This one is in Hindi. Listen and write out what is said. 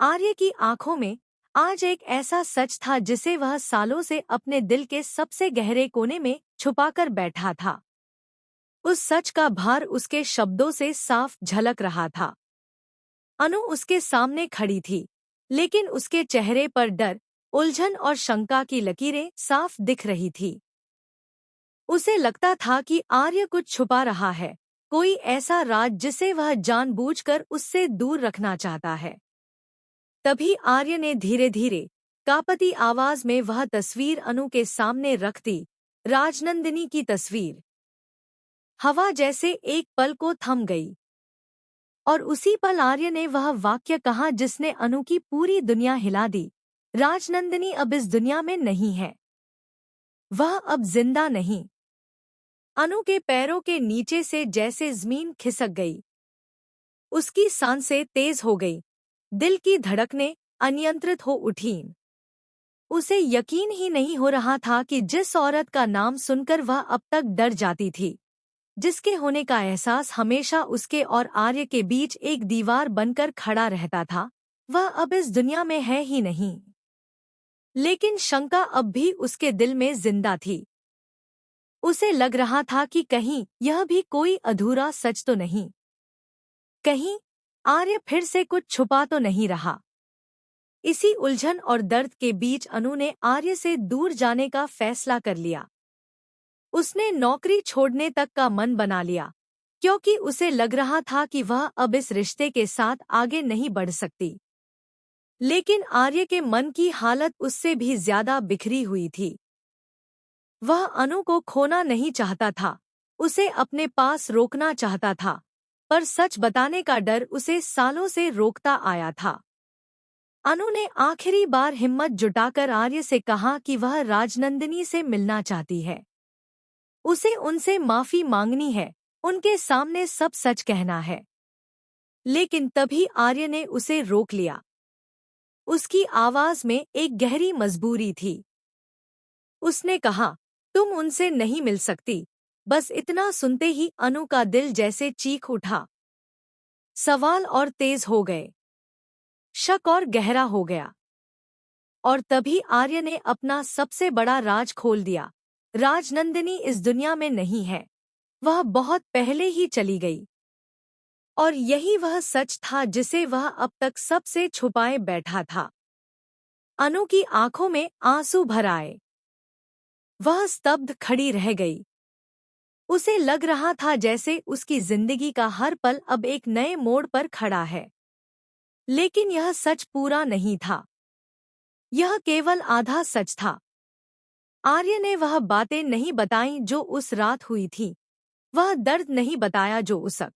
आर्य की आंखों में आज एक ऐसा सच था जिसे वह सालों से अपने दिल के सबसे गहरे कोने में छुपाकर बैठा था। उस सच का भार उसके शब्दों से साफ झलक रहा था। अनु उसके सामने खड़ी थी, लेकिन उसके चेहरे पर डर, उलझन और शंका की लकीरें साफ दिख रही थी। उसे लगता था कि आर्य कुछ छुपा रहा है, कोई ऐसा राज जिसे वह जानबूझकर उससे दूर रखना चाहता है। तभी आर्य ने धीरे धीरे कांपती आवाज में वह तस्वीर अनु के सामने रख दी, राजनंदिनी की तस्वीर। हवा जैसे एक पल को थम गई और उसी पल आर्य ने वह वाक्य कहा जिसने अनु की पूरी दुनिया हिला दी। राजनंदिनी अब इस दुनिया में नहीं है। वह अब जिंदा नहीं। अनु के पैरों के नीचे से जैसे जमीन खिसक गई। उसकी सांसें तेज हो गई, दिल की धड़कनें अनियंत्रित हो उठीं। उसे यकीन ही नहीं हो रहा था कि जिस औरत का नाम सुनकर वह अब तक डर जाती थी, जिसके होने का एहसास हमेशा उसके और आर्य के बीच एक दीवार बनकर खड़ा रहता था, वह अब इस दुनिया में है ही नहीं। लेकिन शंका अब भी उसके दिल में जिंदा थी। उसे लग रहा था कि कहीं यह भी कोई अधूरा सच तो नहीं, कहीं आर्य फिर से कुछ छुपा तो नहीं रहा। इसी उलझन और दर्द के बीच अनु ने आर्य से दूर जाने का फैसला कर लिया। उसने नौकरी छोड़ने तक का मन बना लिया, क्योंकि उसे लग रहा था कि वह अब इस रिश्ते के साथ आगे नहीं बढ़ सकती। लेकिन आर्य के मन की हालत उससे भी ज्यादा बिखरी हुई थी। वह अनु को खोना नहीं चाहता था, उसे अपने पास रोकना चाहता था, पर सच बताने का डर उसे सालों से रोकता आया था। अनु ने आखिरी बार हिम्मत जुटाकर आर्य से कहा कि वह राजनंदिनी से मिलना चाहती है। उसे उनसे माफी मांगनी है, उनके सामने सब सच कहना है। लेकिन तभी आर्य ने उसे रोक लिया। उसकी आवाज में एक गहरी मजबूरी थी। उसने कहा, तुम उनसे नहीं मिल सकती। बस इतना सुनते ही अनु का दिल जैसे चीख उठा। सवाल और तेज हो गए, शक और गहरा हो गया। और तभी आर्य ने अपना सबसे बड़ा राज खोल दिया। राजनंदिनी इस दुनिया में नहीं है, वह बहुत पहले ही चली गई। और यही वह सच था जिसे वह अब तक सबसे छुपाए बैठा था। अनु की आंखों में आंसू भर आए। वह स्तब्ध खड़ी रह गई। उसे लग रहा था जैसे उसकी जिंदगी का हर पल अब एक नए मोड़ पर खड़ा है। लेकिन यह सच पूरा नहीं था। यह केवल आधा सच था। आर्य ने वह बातें नहीं बताईं जो उस रात हुई थी। वह दर्द नहीं बताया जो उसक